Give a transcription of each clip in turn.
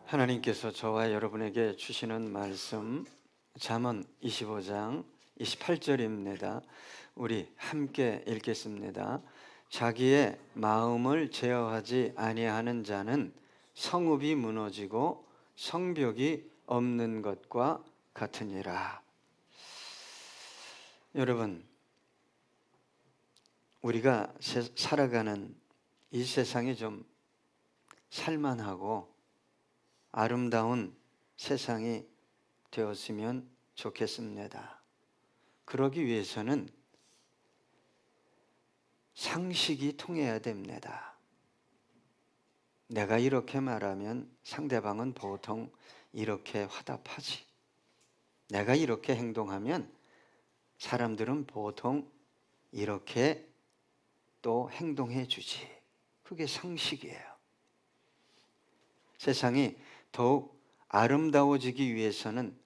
하나님께서 저와 여러분에게 주시는 말씀 잠언 25장 28절입니다. 우리 함께 읽겠습니다. 자기의 마음을 제어하지 아니하는 자는 성읍이 무너지고 성벽이 없는 것과 같으니라. 여러분, 우리가 살아가는 이 세상이 좀 살만하고 아름다운 세상이 되었으면 좋겠습니다. 그러기 위해서는 상식이 통해야 됩니다. 내가 이렇게 말하면 상대방은 보통 이렇게 화답하지. 내가 이렇게 행동하면 사람들은 보통 이렇게 또 행동해 주지. 그게 상식이에요. 세상이 더욱 아름다워지기 위해서는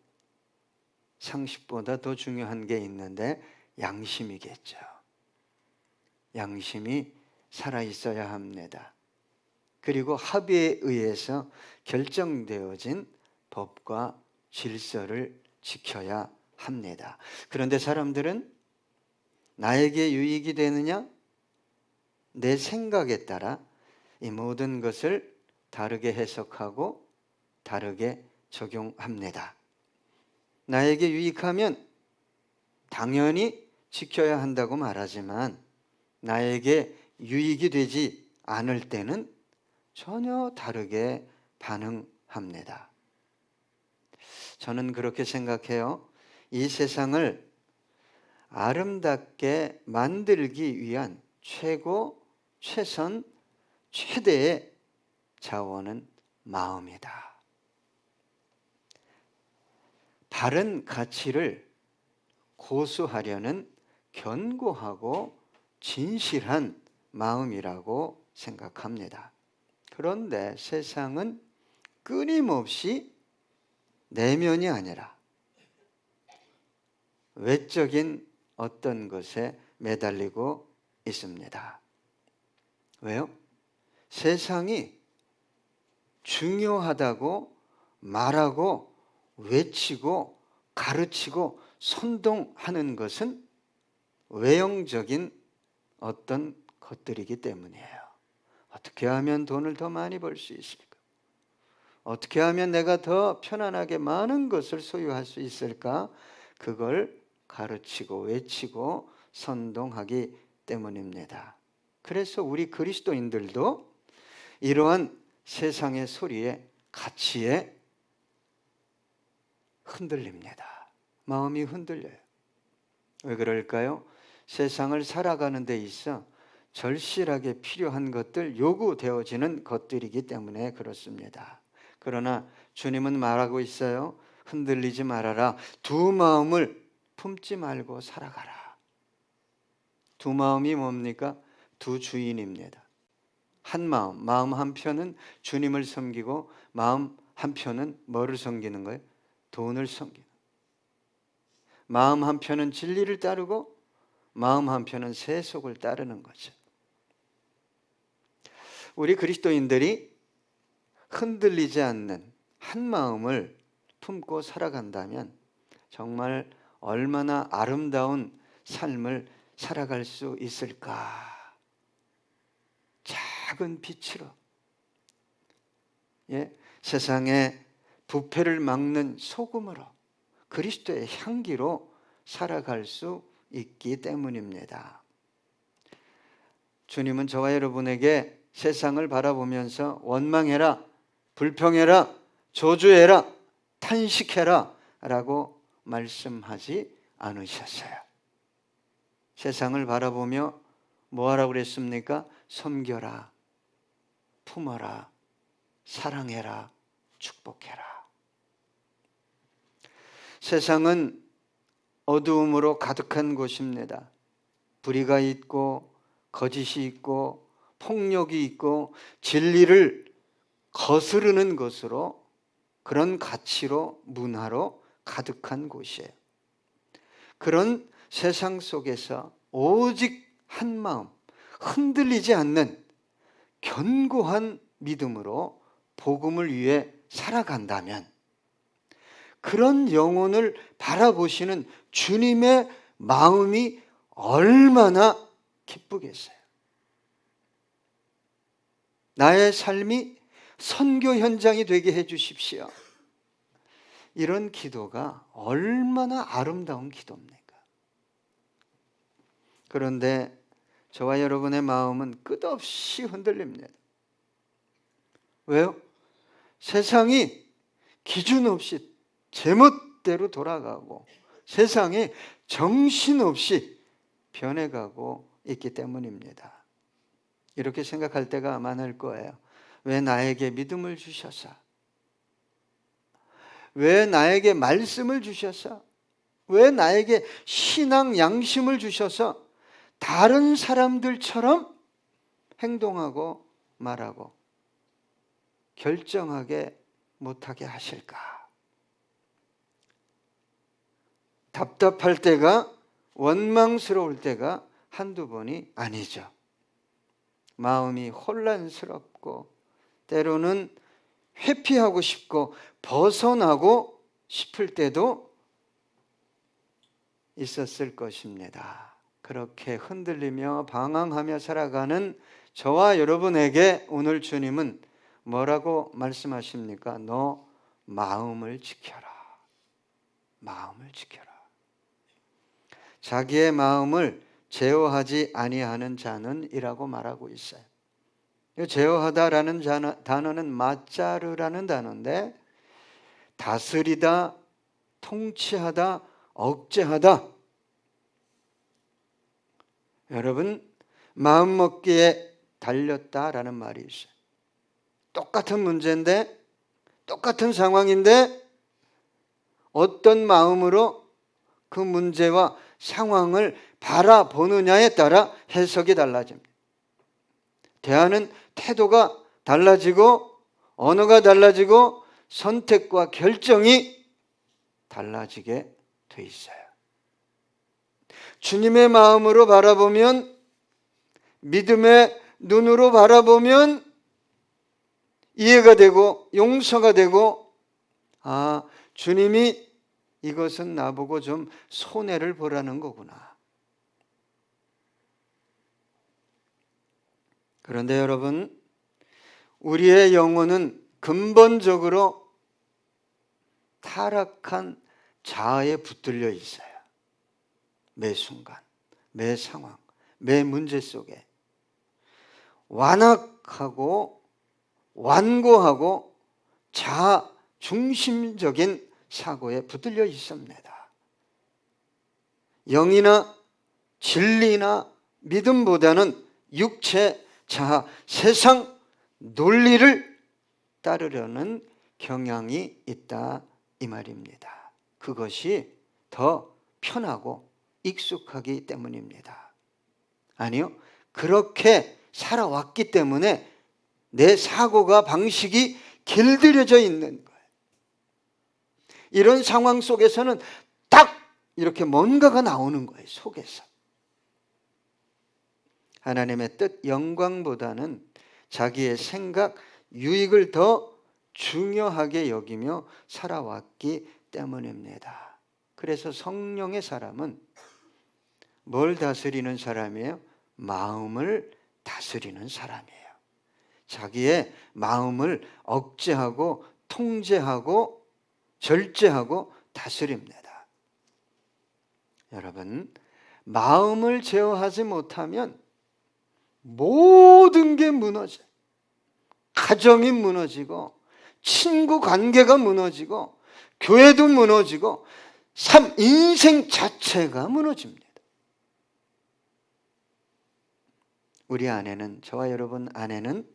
상식보다 더 중요한 게 있는데 양심이겠죠. 양심이 살아있어야 합니다. 그리고 합의에 의해서 결정되어진 법과 질서를 지켜야 합니다. 그런데 사람들은 나에게 유익이 되느냐? 내 생각에 따라 이 모든 것을 다르게 해석하고 다르게 적용합니다. 나에게 유익하면 당연히 지켜야 한다고 말하지만 나에게 유익이 되지 않을 때는 전혀 다르게 반응합니다. 저는 그렇게 생각해요. 이 세상을 아름답게 만들기 위한 최고, 최선, 최대의 자원은 마음이다. 바른 가치를 고수하려는 견고하고 진실한 마음이라고 생각합니다. 그런데 세상은 끊임없이 내면이 아니라 외적인 어떤 것에 매달리고 있습니다. 왜요? 세상이 중요하다고 말하고 외치고 가르치고 선동하는 것은 외형적인 어떤 것들이기 때문이에요. 어떻게 하면 돈을 더 많이 벌 수 있을까? 어떻게 하면 내가 더 편안하게 많은 것을 소유할 수 있을까? 그걸 가르치고 외치고 선동하기 때문입니다. 그래서 우리 그리스도인들도 이러한 세상의 소리에 가치에 흔들립니다. 마음이 흔들려요. 왜 그럴까요? 세상을 살아가는 데 있어 절실하게 필요한 것들, 요구되어지는 것들이기 때문에 그렇습니다. 그러나 주님은 말하고 있어요. 흔들리지 말아라. 두 마음을 품지 말고 살아가라. 두 마음이 뭡니까? 두 주인입니다. 한 마음 한편은 주님을 섬기고 마음 한편은 뭐를 섬기는 거예요? 돈을 섬기는. 마음 한편은 진리를 따르고 마음 한편은 세속을 따르는 거죠. 우리 그리스도인들이 흔들리지 않는 한 마음을 품고 살아간다면 정말 얼마나 아름다운 삶을 살아갈 수 있을까? 작은 빛으로 세상의 부패를 막는 소금으로 그리스도의 향기로 살아갈 수 있기 때문입니다. 주님은 저와 여러분에게 세상을 바라보면서 원망해라, 불평해라, 저주해라, 탄식해라 라고 말씀하지 않으셨어요. 세상을 바라보며 뭐 하라고 그랬습니까? 섬겨라, 품어라, 사랑해라, 축복해라. 세상은 어두움으로 가득한 곳입니다. 불의가 있고 거짓이 있고 폭력이 있고 진리를 거스르는 것으로 그런 가치로 문화로 가득한 곳이에요. 그런 세상 속에서 오직 한 마음, 흔들리지 않는 견고한 믿음으로 복음을 위해 살아간다면 그런 영혼을 바라보시는 주님의 마음이 얼마나 기쁘겠어요. 나의 삶이 선교 현장이 되게 해 주십시오. 이런 기도가 얼마나 아름다운 기도입니까? 그런데 저와 여러분의 마음은 끝없이 흔들립니다. 왜요? 세상이 기준 없이 제멋대로 돌아가고 세상이 정신없이 변해가고 있기 때문입니다. 이렇게 생각할 때가 많을 거예요. 왜 나에게 믿음을 주셔서? 왜 나에게 말씀을 주셔서? 왜 나에게 신앙 양심을 주셔서 다른 사람들처럼 행동하고 말하고 결정하게 못하게 하실까? 답답할 때가, 원망스러울 때가 한두 번이 아니죠. 마음이 혼란스럽고 때로는 회피하고 싶고 벗어나고 싶을 때도 있었을 것입니다. 그렇게 흔들리며 방황하며 살아가는 저와 여러분에게 오늘 주님은 뭐라고 말씀하십니까? 너 마음을 지켜라. 마음을 지켜라. 자기의 마음을 제어하지 아니하는 자는 이라고 말하고 있어요. 제어하다라는 단어는 마짜르라는 단어인데 다스리다, 통치하다, 억제하다. 여러분, 마음먹기에 달렸다라는 말이 있어요. 똑같은 문제인데, 똑같은 상황인데 어떤 마음으로 그 문제와 상황을 바라보느냐에 따라 해석이 달라집니다. 대하는 태도가 달라지고 언어가 달라지고 선택과 결정이 달라지게 돼 있어요. 주님의 마음으로 바라보면, 믿음의 눈으로 바라보면 이해가 되고 용서가 되고, 아, 주님이 이것은 나보고 좀 손해를 보라는 거구나. 그런데 여러분, 우리의 영혼은 근본적으로 타락한 자아에 붙들려 있어요. 매 순간, 매 상황, 매 문제 속에 완악하고 완고하고 자아 중심적인 사고에 붙들려 있습니다. 영이나 진리나 믿음보다는 육체, 자아, 세상 논리를 따르려는 경향이 있다 이 말입니다. 그것이 더 편하고 익숙하기 때문입니다. 아니요, 그렇게 살아왔기 때문에 내 사고가 방식이 길들여져 있는 거예요. 이런 상황 속에서는 딱 이렇게 뭔가가 나오는 거예요. 속에서. 하나님의 뜻, 영광보다는 자기의 생각, 유익을 더 중요하게 여기며 살아왔기 때문입니다. 그래서 성령의 사람은 뭘 다스리는 사람이에요? 마음을 다스리는 사람이에요. 자기의 마음을 억제하고 통제하고 절제하고 다스립니다. 여러분, 마음을 제어하지 못하면 모든 게 무너져요. 가정이 무너지고 친구 관계가 무너지고 교회도 무너지고 인생 자체가 무너집니다. 우리 안에는, 저와 여러분 안에는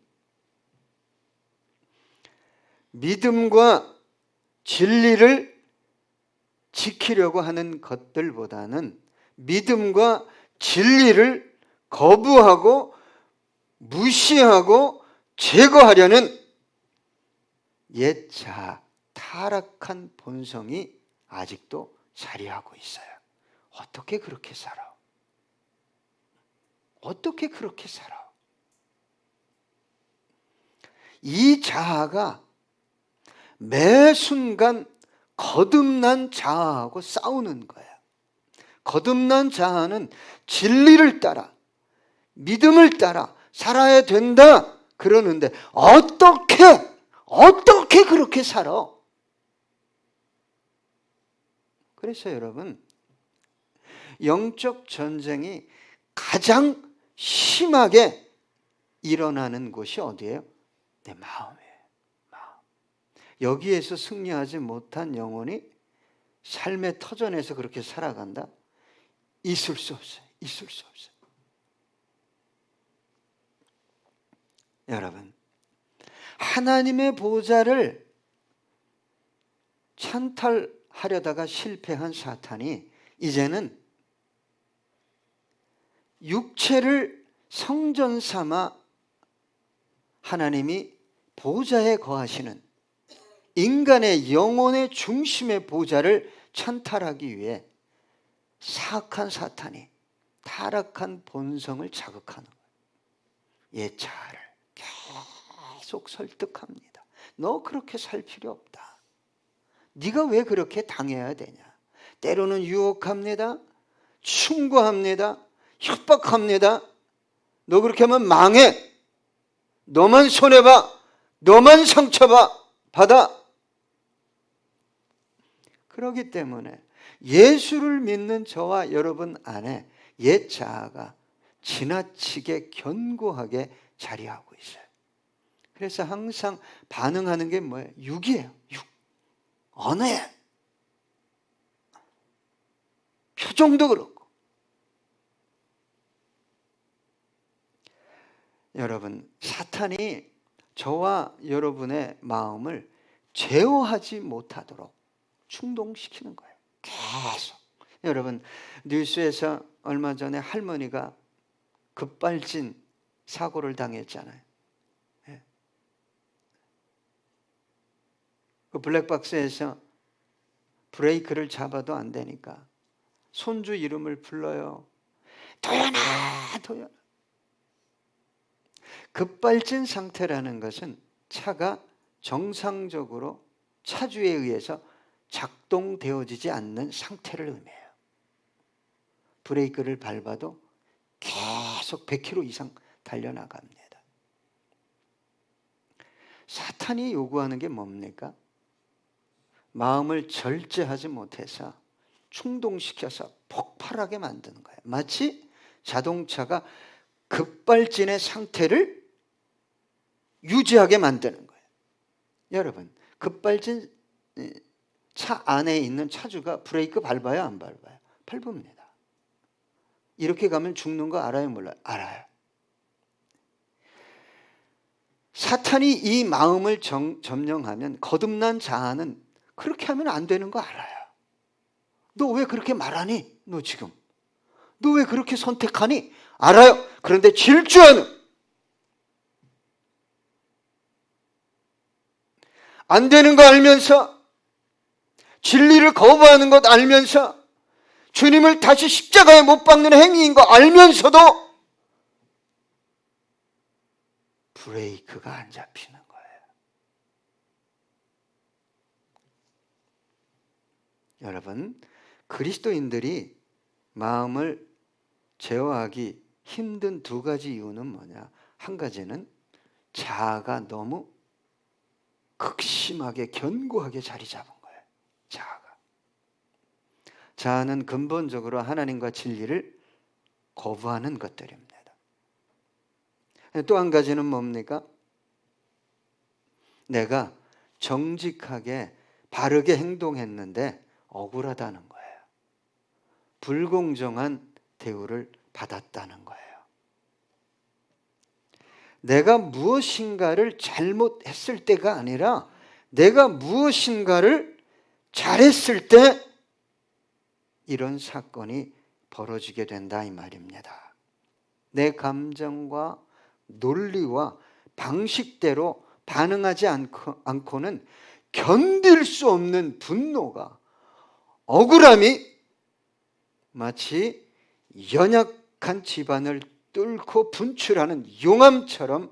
믿음과 진리를 지키려고 하는 것들보다는 믿음과 진리를 거부하고 무시하고 제거하려는 옛 자아, 타락한 본성이 아직도 자리하고 있어요. 어떻게 그렇게 살아? 어떻게 그렇게 살아? 이 자아가 매 순간 거듭난 자아하고 싸우는 거예요. 거듭난 자아는 진리를 따라, 믿음을 따라 살아야 된다 그러는데 어떻게 그렇게 살아? 그래서 여러분, 영적 전쟁이 가장 심하게 일어나는 곳이 어디예요? 내 마음이에요. 마음. 여기에서 승리하지 못한 영혼이 삶의 터전에서 그렇게 살아간다? 있을 수 없어요. 있을 수 없어요. 여러분, 하나님의 보좌를 찬탈하려다가 실패한 사탄이 이제는 육체를 성전 삼아 하나님이 보좌에 거하시는 인간의 영혼의 중심의 보좌를 찬탈하기 위해 사악한 사탄이 타락한 본성을 자극하는 거예요. 옛 자아를 계속 설득합니다. 너 그렇게 살 필요 없다. 네가 왜 그렇게 당해야 되냐. 때로는 유혹합니다. 충고합니다. 협박합니다. 너 그렇게 하면 망해. 너만 손해봐. 너만 상처받아. 그렇기 때문에 예수를 믿는 저와 여러분 안에 옛 자아가 지나치게 견고하게 자리하고 있어요. 그래서 항상 반응하는 게 뭐예요? 육이에요. 육. 언어에. 표정도 그렇고. 여러분, 사탄이 저와 여러분의 마음을 제어하지 못하도록 충동시키는 거예요. 계속. 여러분, 뉴스에서 얼마 전에 할머니가 급발진 사고를 당했잖아요. 예. 그 블랙박스에서 브레이크를 잡아도 안 되니까 손주 이름을 불러요. 도연아, 도연아. 급발진 상태라는 것은 차가 정상적으로 차주에 의해서 작동되어지지 않는 상태를 의미해요. 브레이크를 밟아도 계속 100km 이상 달려나갑니다. 사탄이 요구하는 게 뭡니까? 마음을 절제하지 못해서 충동시켜서 폭발하게 만드는 거예요. 마치 자동차가 급발진의 상태를 유지하게 만드는 거예요. 여러분, 급발진 차 안에 있는 차주가 브레이크 밟아요, 안 밟아요? 밟습니다. 이렇게 가면 죽는 거 알아요, 몰라요? 알아요. 사탄이 이 마음을 점령하면 거듭난 자아는 그렇게 하면 안 되는 거 알아요. 너 왜 그렇게 말하니? 너 지금. 너 왜 그렇게 선택하니? 알아요. 그런데 질주하는, 안 되는 거 알면서, 진리를 거부하는 것 알면서, 주님을 다시 십자가에 못 박는 행위인 거 알면서도 브레이크가 안 잡히는 거예요. 여러분, 그리스도인들이 마음을 제어하기 힘든 두 가지 이유는 뭐냐? 한 가지는 자아가 너무 극심하게 견고하게 자리 잡은 거예요. 자아는 근본적으로 하나님과 진리를 거부하는 것들입니다. 또 한 가지는 뭡니까? 내가 정직하게 바르게 행동했는데 억울하다는 거예요. 불공정한 대우를 받았다는 거예요. 내가 무엇인가를 잘못했을 때가 아니라 내가 무엇인가를 잘했을 때 이런 사건이 벌어지게 된다 이 말입니다. 내 감정과 논리와 방식대로 반응하지 않고는 견딜 수 없는 분노가, 억울함이 마치 연약한 집안을 뚫고 분출하는 용암처럼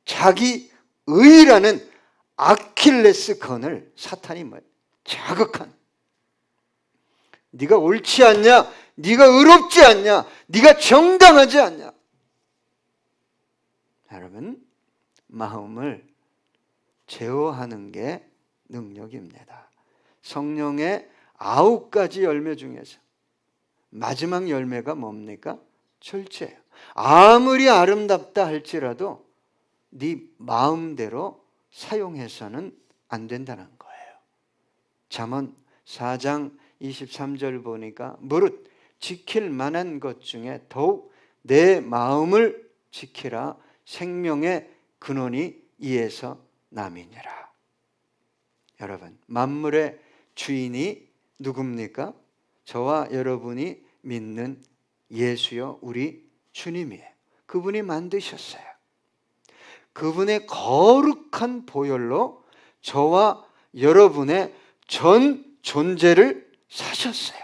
자기 의라는 아킬레스건을 사탄이 자극한, 네가 옳지 않냐, 네가 의롭지 않냐, 네가 정당하지 않냐. 여러분, 마음을 제어하는 게 능력입니다. 성령의 9가지 열매 중에서 마지막 열매가 뭡니까? 절제예요. 아무리 아름답다 할지라도 네 마음대로 사용해서는 안 된다는 거예요. 잠언 4장 23절 보니까 무릇 지킬 만한 것 중에 더욱 내 마음을 지키라. 생명의 근원이 이에서 남이니라. 여러분, 만물의 주인이 누굽니까? 저와 여러분이 믿는 예수요, 우리 주님이에요. 그분이 만드셨어요. 그분의 거룩한 보혈로 저와 여러분의 전 존재를 사셨어요.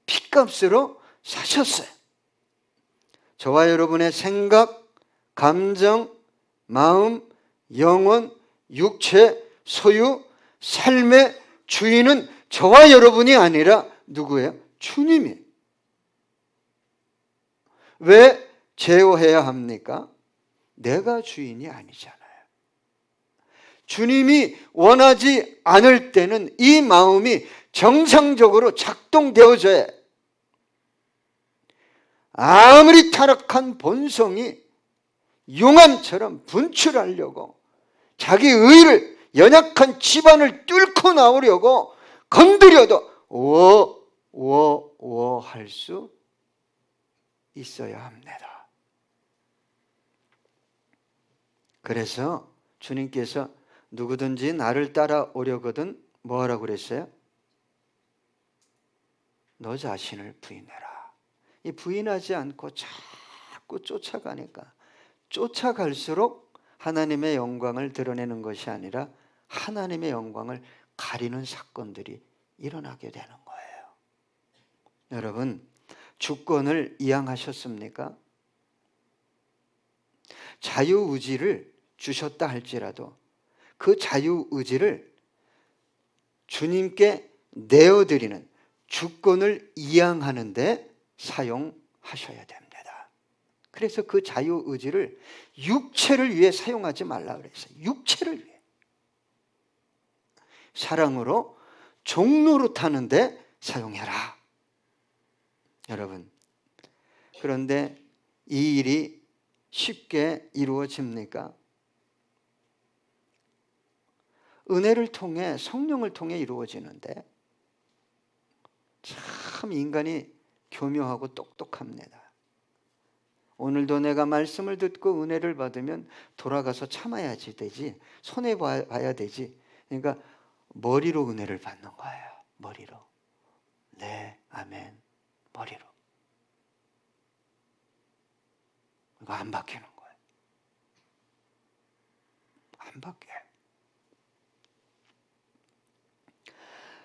핏값으로 사셨어요. 저와 여러분의 생각, 감정, 마음, 영혼, 육체, 소유, 삶의 주인은 저와 여러분이 아니라 누구예요? 주님이에요. 왜 제어해야 합니까? 내가 주인이 아니잖아요. 주님이 원하지 않을 때는 이 마음이 정상적으로 작동되어져야 해요. 아무리 타락한 본성이 용암처럼 분출하려고 자기 의를, 연약한 집안을 뚫고 나오려고 건드려도 워 할 수 있어야 합니다. 그래서 주님께서 누구든지 나를 따라오려거든 뭐 하라고 그랬어요? 너 자신을 부인해라. 이 부인하지 않고 자꾸 쫓아가니까 쫓아갈수록 하나님의 영광을 드러내는 것이 아니라 하나님의 영광을 가리는 사건들이 일어나게 되는 거예요. 여러분, 주권을 이양하셨습니까? 자유의지를 주셨다 할지라도 그 자유의지를 주님께 내어드리는 주권을 이양하는 데 사용하셔야 됩니다. 그래서 그 자유의지를 육체를 위해 사용하지 말라 그랬어요. 육체를 위해. 사랑으로 종로로 타는데 사용해라. 여러분, 그런데 이 일이 쉽게 이루어집니까? 은혜를 통해, 성령을 통해 이루어지는데 참 인간이 교묘하고 똑똑합니다. 오늘도 내가 말씀을 듣고 은혜를 받으면 돌아가서 참아야지 되지, 손해봐야 되지. 그러니까 머리로 은혜를 받는 거예요. 머리로. 네, 아멘. 머리로. 이거 안 바뀌는 거예요. 안 바뀌어요.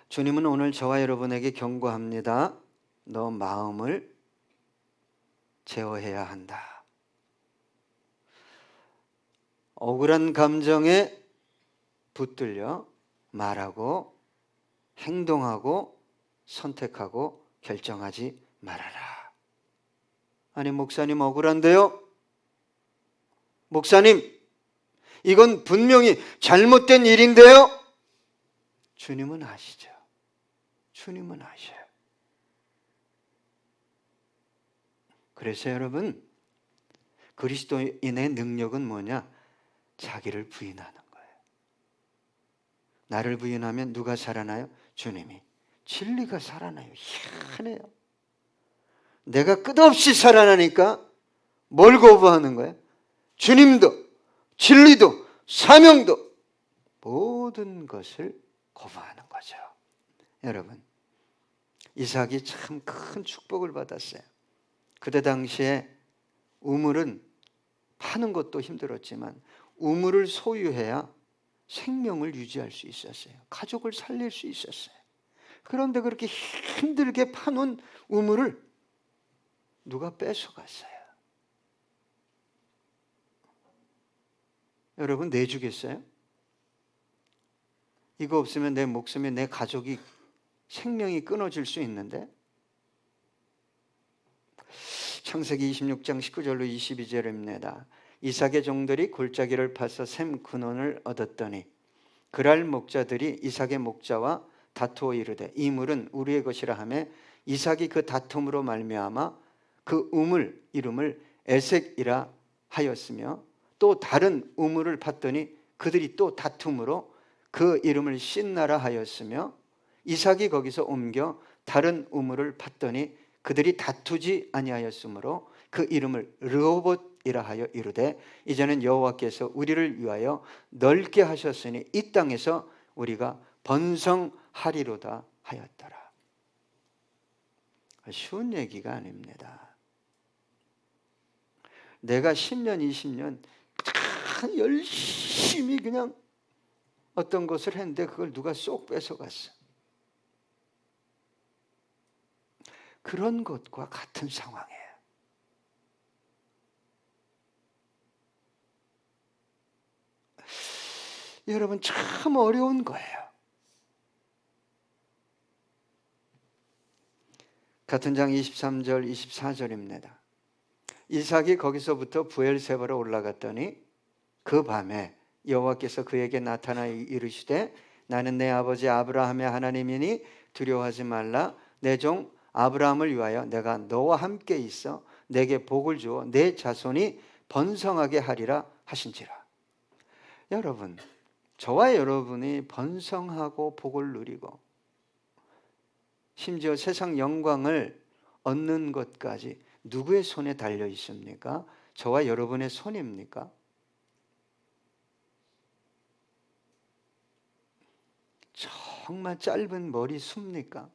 주님은 오늘 저와 여러분에게 경고합니다. 너 마음을 제어해야 한다. 억울한 감정에 붙들려 말하고 행동하고 선택하고 결정하지 말아라. 아니, 목사님 억울한데요? 목사님, 이건 분명히 잘못된 일인데요? 주님은 아시죠. 주님은 아셔요. 그래서 여러분, 그리스도인의 능력은 뭐냐? 자기를 부인하는 거예요. 나를 부인하면 누가 살아나요? 주님이. 진리가 살아나요. 희한해요. 내가 끝없이 살아나니까 뭘 거부하는 거예요? 주님도, 진리도, 사명도, 모든 것을 거부하는 거죠. 여러분, 이삭이 참 큰 축복을 받았어요. 그때 당시에 우물은 파는 것도 힘들었지만 우물을 소유해야 생명을 유지할 수 있었어요. 가족을 살릴 수 있었어요. 그런데 그렇게 힘들게 파놓은 우물을 누가 뺏어갔어요. 여러분, 내주겠어요? 이거 없으면 내 목숨이, 내 가족이, 생명이 끊어질 수 있는데. 창세기 26장 19절로 22절입니다. 이삭의 종들이 골짜기를 파서 샘 근원을 얻었더니 그랄 목자들이 이삭의 목자와 다투어 이르되 이 물은 우리의 것이라 하매 이삭이 그 다툼으로 말미암아 그 우물 이름을 에색이라 하였으며 또 다른 우물을 팠더니 그들이 또 다툼으로 그 이름을 신나라 하였으며 이삭이 거기서 옮겨 다른 우물을 팠더니 그들이 다투지 아니하였으므로 그 이름을 르호봇이라 하여 이르되 이제는 여호와께서 우리를 위하여 넓게 하셨으니 이 땅에서 우리가 번성하리로다 하였더라. 쉬운 얘기가 아닙니다. 내가 10년 20년 열심히 그냥 어떤 것을 했는데 그걸 누가 쏙 뺏어갔어. 그런 것과 같은 상황이에요. 여러분, 참 어려운 거예요. 같은 장 23절 24절입니다. 이삭이 거기서부터 부엘세바로 올라갔더니 그 밤에 여호와께서 그에게 나타나 이르시되 나는 내 아버지 아브라함의 하나님이니 두려워하지 말라. 내 종 아브라함을 위하여 내가 너와 함께 있어 내게 복을 주어 내 자손이 번성하게 하리라 하신지라. 여러분, 저와 여러분이 번성하고 복을 누리고 심지어 세상 영광을 얻는 것까지 누구의 손에 달려 있습니까? 저와 여러분의 손입니까? 정말 짧은 머리 숲니까?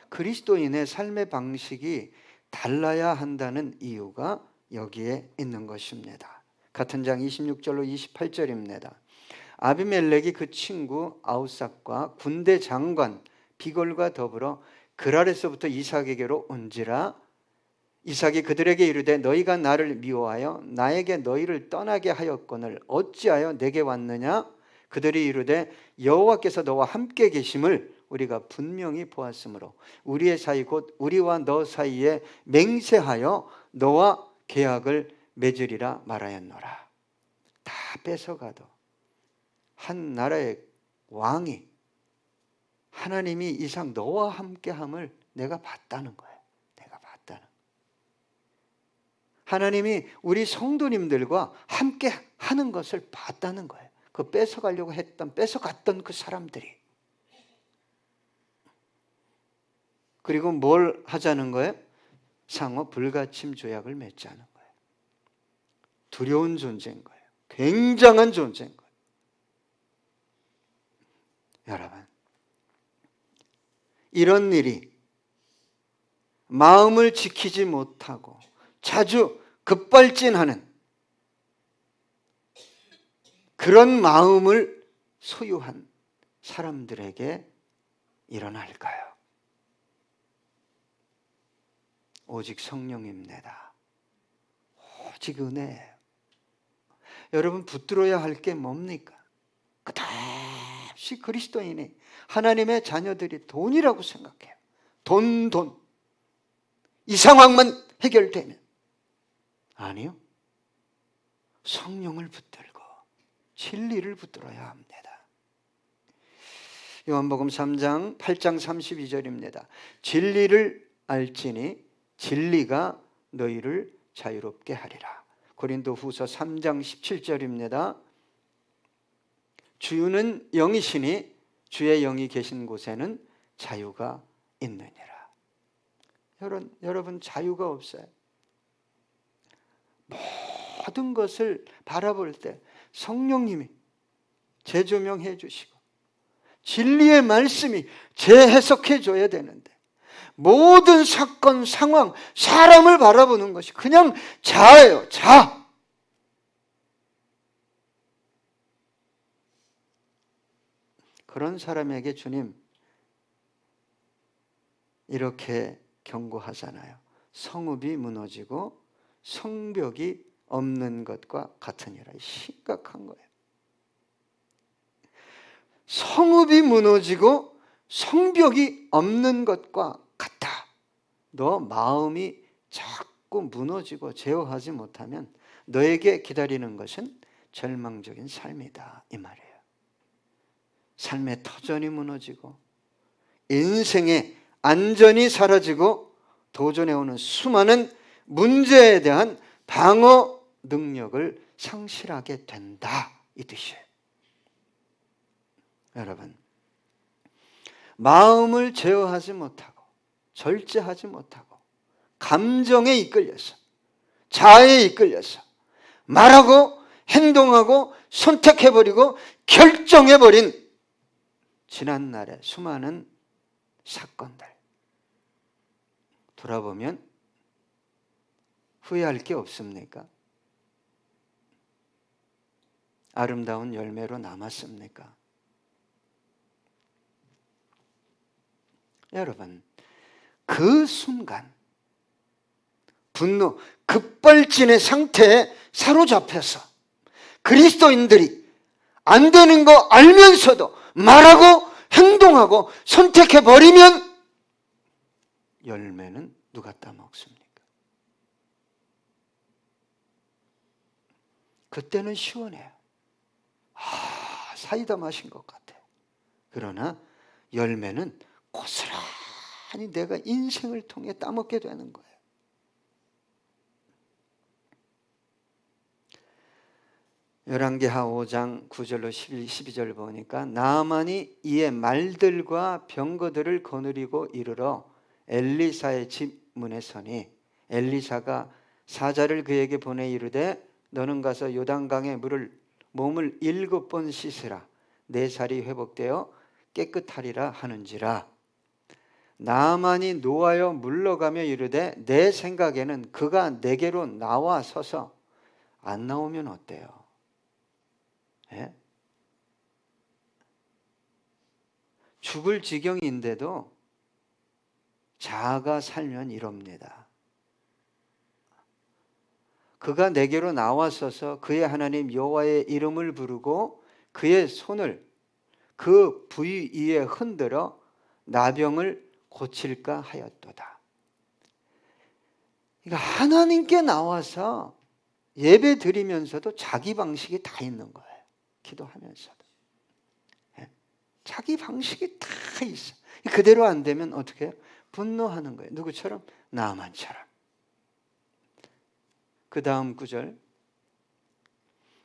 그리스도인의 삶의 방식이 달라야 한다는 이유가 여기에 있는 것입니다. 같은 장 26절로 28절입니다. 아비멜렉이 그 친구 아우삭과 군대 장관 비골과 더불어 그랄에서부터 이삭에게로 온지라. 이삭이 그들에게 이르되 너희가 나를 미워하여 나에게 너희를 떠나게 하였거늘 어찌하여 내게 왔느냐? 그들이 이르되 여호와께서 너와 함께 계심을 우리가 분명히 보았으므로 우리의 사이 곧 우리와 너 사이에 맹세하여 너와 계약을 맺으리라 말하였노라. 다 뺏어가도 한 나라의 왕이 하나님이 이삭 너와 함께함을 내가 봤다는 거예요. 내가 봤다는. 하나님이 우리 성도님들과 함께 하는 것을 봤다는 거예요. 그 뺏어가려고 뺏어갔던 그 사람들이. 그리고 뭘 하자는 거예요? 상호 불가침 조약을 맺자는 거예요. 두려운 존재인 거예요. 굉장한 존재인 거예요. 여러분, 이런 일이 마음을 지키지 못하고 자주 급발진하는 그런 마음을 소유한 사람들에게 일어날까요? 오직 성령입니다. 오직 은혜예요. 여러분, 붙들어야 할 게 뭡니까? 끝없이 그리스도인이 하나님의 자녀들이 돈이라고 생각해요. 돈. 이 상황만 해결되면. 아니요. 성령을 붙들고 진리를 붙들어야 합니다. 요한복음 3장 8장 32절입니다. 진리를 알지니 진리가 너희를 자유롭게 하리라. 고린도후서 3장 17절입니다. 주는 영이시니 주의 영이 계신 곳에는 자유가 있느니라. 여러분 자유가 없어요. 모든 것을 바라볼 때 성령님이 재조명해 주시고 진리의 말씀이 재해석해 줘야 되는데 모든 사건, 상황, 사람을 바라보는 것이 그냥 자예요. 자. 그런 사람에게 주님 이렇게 경고하잖아요. 성읍이 무너지고 성벽이 없는 것과 같으니라. 심각한 거예요. 성읍이 무너지고 성벽이 없는 것과 같다. 너 마음이 자꾸 무너지고 제어하지 못하면 너에게 기다리는 것은 절망적인 삶이다, 이 말이에요. 삶의 터전이 무너지고 인생의 안전이 사라지고 도전해오는 수많은 문제에 대한 방어 능력을 상실하게 된다, 이 뜻이에요. 여러분, 마음을 제어하지 못하고 절제하지 못하고 감정에 이끌려서 자아에 이끌려서 말하고 행동하고 선택해버리고 결정해버린 지난날의 수많은 사건들 돌아보면 후회할 게 없습니까? 아름다운 열매로 남았습니까? 여러분, 그 순간 분노, 급발진의 상태에 사로잡혀서 그리스도인들이 안 되는 거 알면서도 말하고 행동하고 선택해버리면 열매는 누가 따먹습니까? 그때는 시원해요. 사이다 마신 것 같아요. 그러나 열매는 고스란히 내가 인생을 통해 따먹게 되는 거예요. 열왕기하 5장 9절로 12절 보니까 나아만이 이에 말들과 병거들을 거느리고 이르러 엘리사의 집 문에 서니 엘리사가 사자를 그에게 보내 이르되 너는 가서 요단강에 몸을 7번 씻으라. 내 살이 회복되어 깨끗하리라 하는지라. 나아만이 노하여 물러가며 이르되 내 생각에는 그가 내게로 나와 서서 안 나오면 어때요? 예? 죽을 지경인데도 자아가 살면 이럽니다. 그가 내게로 나와서서 그의 하나님 여호와의 이름을 부르고 그의 손을 그 부위 위에 흔들어 나병을 고칠까 하였도다. 그러니까 하나님께 나와서 예배 드리면서도 자기 방식이 다 있는 거예요. 기도하면서도. 자기 방식이 다 있어. 그대로 안 되면 어떻게 해요? 분노하는 거예요. 누구처럼? 나아만처럼. 그 다음 구절.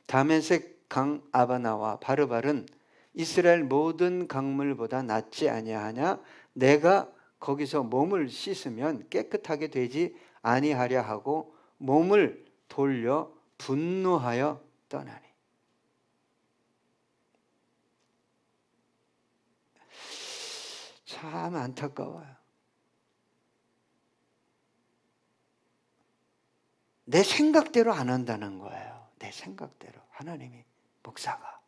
다메섹 강 아바나와 바르발은 이스라엘 모든 강물보다 낫지 아니하냐? 내가 거기서 몸을 씻으면 깨끗하게 되지 아니하랴 하고 몸을 돌려 분노하여 떠나니. 참 안타까워요. 내 생각대로 안 한다는 거예요. 내 생각대로. 하나님이, 목사가.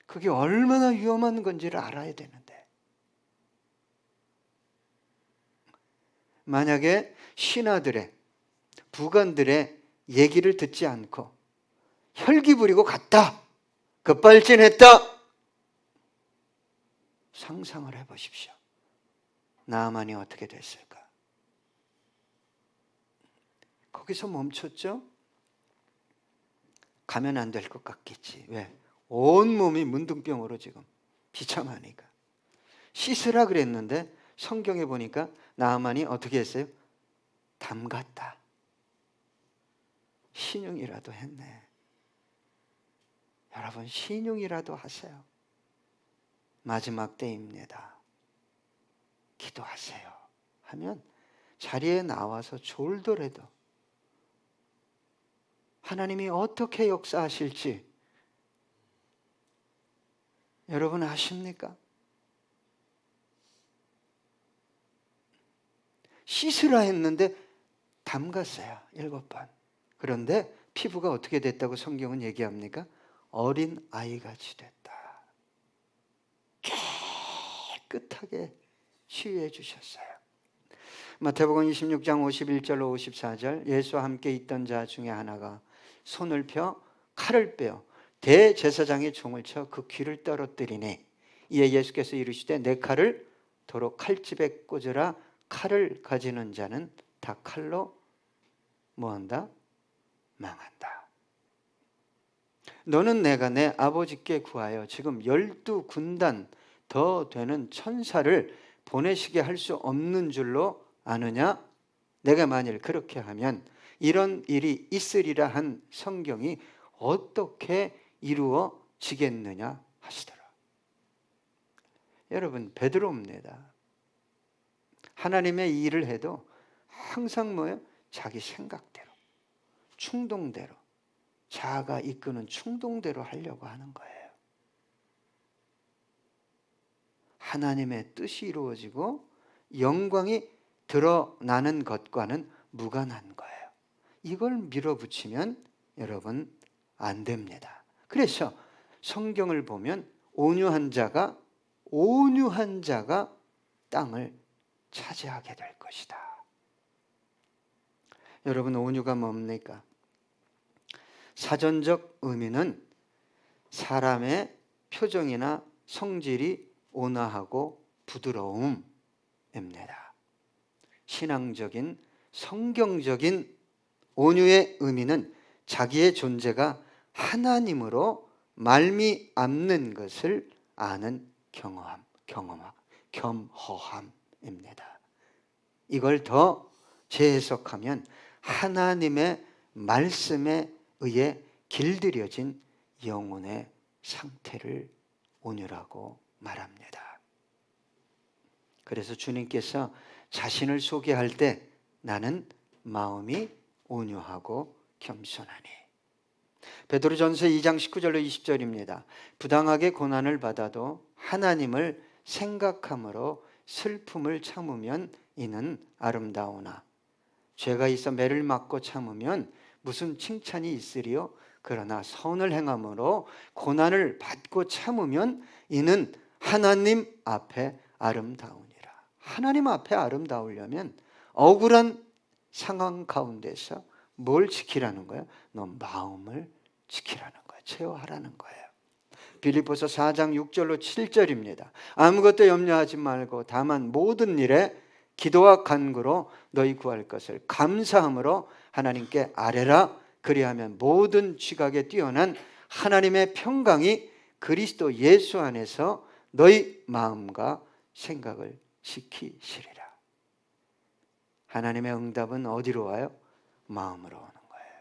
그게 얼마나 위험한 건지를 알아야 되는데. 만약에 신하들의, 부관들의 얘기를 듣지 않고 혈기 부리고 갔다. 급발진했다. 상상을 해보십시오. 나아만이 어떻게 됐을까? 거기서 멈췄죠? 가면 안 될 것 같겠지. 왜? 온몸이 문둥병으로 지금 비참하니까. 씻으라 그랬는데 성경에 보니까 나아만이 어떻게 했어요? 담갔다. 신용이라도 했네. 여러분, 신용이라도 하세요. 마지막 때입니다. 기도하세요. 하면 자리에 나와서 졸더라도 하나님이 어떻게 역사하실지 여러분 아십니까? 씻으라 했는데 담갔어요. 7번. 그런데 피부가 어떻게 됐다고 성경은 얘기합니까? 어린 아이같이 됐다. 깨끗하게 치유해 주셨어요. 마태복음 26장 51절로 54절, 예수와 함께 있던 자 중에 하나가 손을 펴 칼을 빼어 대제사장의 종을 쳐 그 귀를 떨어뜨리니, 이에 예수께서 이르시되 내 칼을 도로 칼집에 꽂으라. 칼을 가지는 자는 다 칼로 뭐한다? 망한다. 너는 내가 내 아버지께 구하여 지금 12군단 더 되는 천사를 보내시게 할 수 없는 줄로 아느냐? 내가 만일 그렇게 하면 이런 일이 있으리라 한 성경이 어떻게 이루어지겠느냐 하시더라. 여러분, 베드로입니다. 하나님의 일을 해도 항상 뭐예요? 자기 생각대로, 충동대로, 자아가 이끄는 충동대로 하려고 하는 거예요. 하나님의 뜻이 이루어지고 영광이 드러나는 것과는 무관한 거예요. 이걸 밀어붙이면 여러분 안 됩니다. 그래서 성경을 보면 온유한 자가 땅을 차지하게 될 것이다. 여러분, 온유가 뭡니까? 사전적 의미는 사람의 표정이나 성질이 온화하고 부드러움입니다. 신앙적인, 성경적인 온유의 의미는 자기의 존재가 하나님으로 말미암는 것을 아는 겸허함입니다. 이걸 더 재해석하면 하나님의 말씀에 의해 길들여진 영혼의 상태를 온유라고 말합니다. 그래서 주님께서 자신을 소개할 때 나는 마음이 온유하고 겸손하니, 베드로전서 2장 19절로 20절입니다. 부당하게 고난을 받아도 하나님을 생각함으로 슬픔을 참으면 이는 아름다우나 죄가 있어 매를 맞고 참으면 무슨 칭찬이 있으리요? 그러나 선을 행함으로 고난을 받고 참으면 이는 하나님 앞에 아름다우니라. 하나님 앞에 아름다우려면 억울한 상황 가운데서 뭘 지키라는 거예요? 너 마음을 지키라는 거예요. 제어하라는 거예요. 빌립보서 4장 6절로 7절입니다. 아무것도 염려하지 말고 다만 모든 일에 기도와 간구로 너희 구할 것을 감사함으로 하나님께 아뢰라. 그리하면 모든 지각에 뛰어난 하나님의 평강이 그리스도 예수 안에서 너희 마음과 생각을 지키시리라. 하나님의 응답은 어디로 와요? 마음으로 오는 거예요.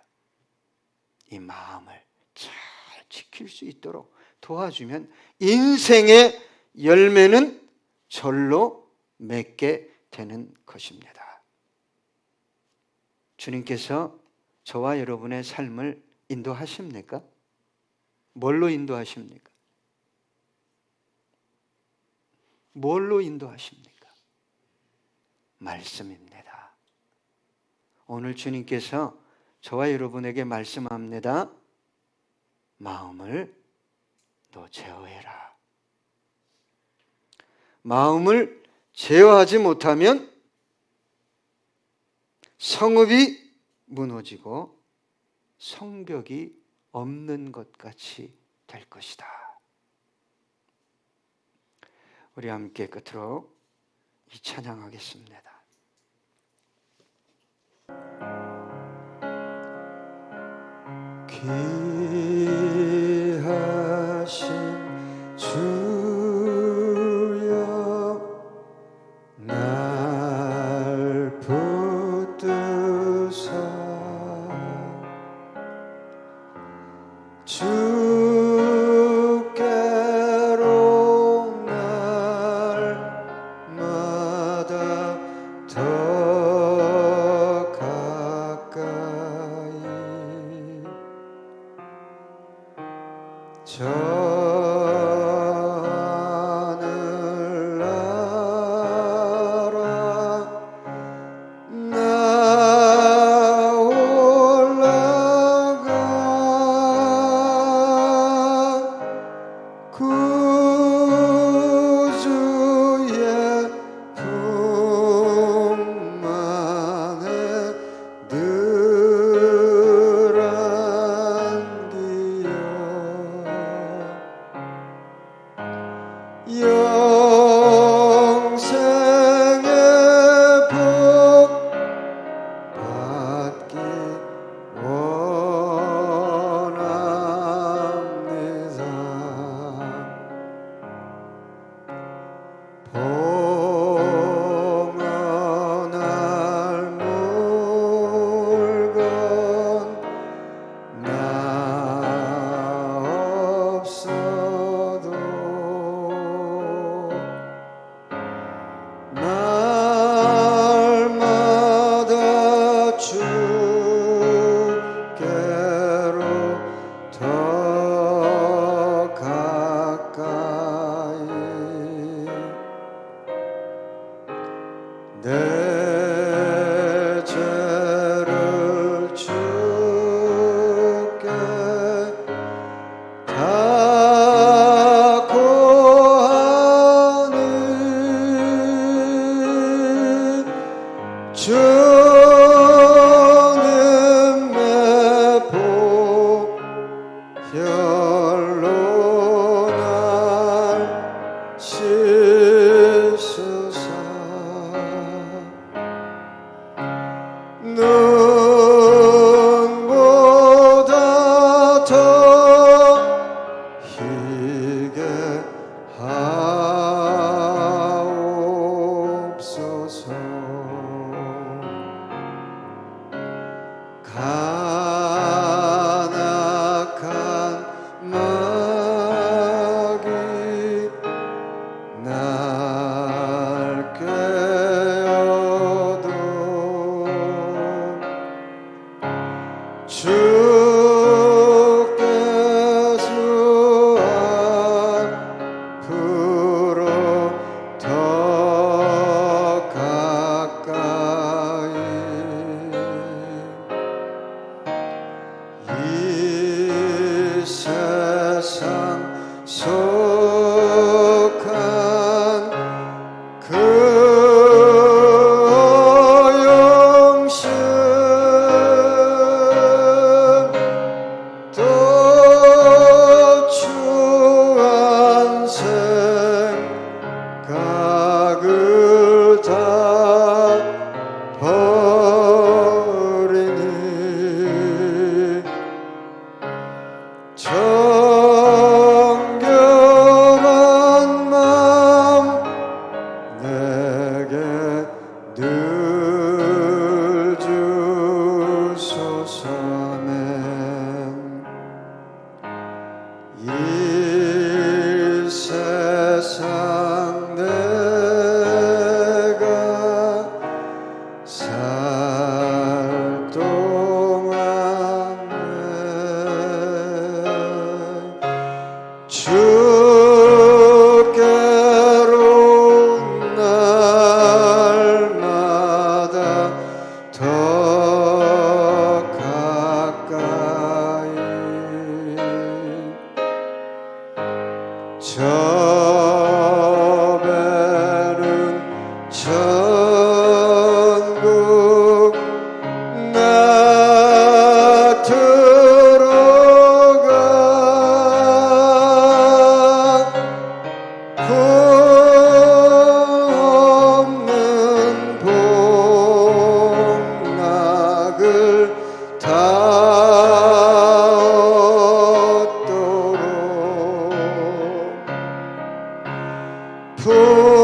이 마음을 잘 지킬 수 있도록 도와주면 인생의 열매는 절로 맺게 되는 것입니다. 주님께서 저와 여러분의 삶을 인도하십니까? 뭘로 인도하십니까? 뭘로 인도하십니까? 말씀입니다. 오늘 주님께서 저와 여러분에게 말씀합니다. 마음을 너 제어해라. 마음을 제어하지 못하면 성읍이 무너지고 성벽이 없는 것 같이 될 것이다. 우리 함께 끝으로 이 찬양하겠습니다. 귀하신 주여 날 붙드사 주께로 날마다 더 가까이 저 하늘 나라 나 올라가 구주의 품안에 한악한 마귀 날 깨어도 주께서 앞으로 더 가까이 이 세상 속한 그 영신 또 추한 생각을 다 버리니 정결한 마음 내게 늘 주소서는 이 세상 내가 살 동안에 주께로 날마다 더 가까이 저 배는 천국 나 들어가 구 없는 복락을 다 얻도록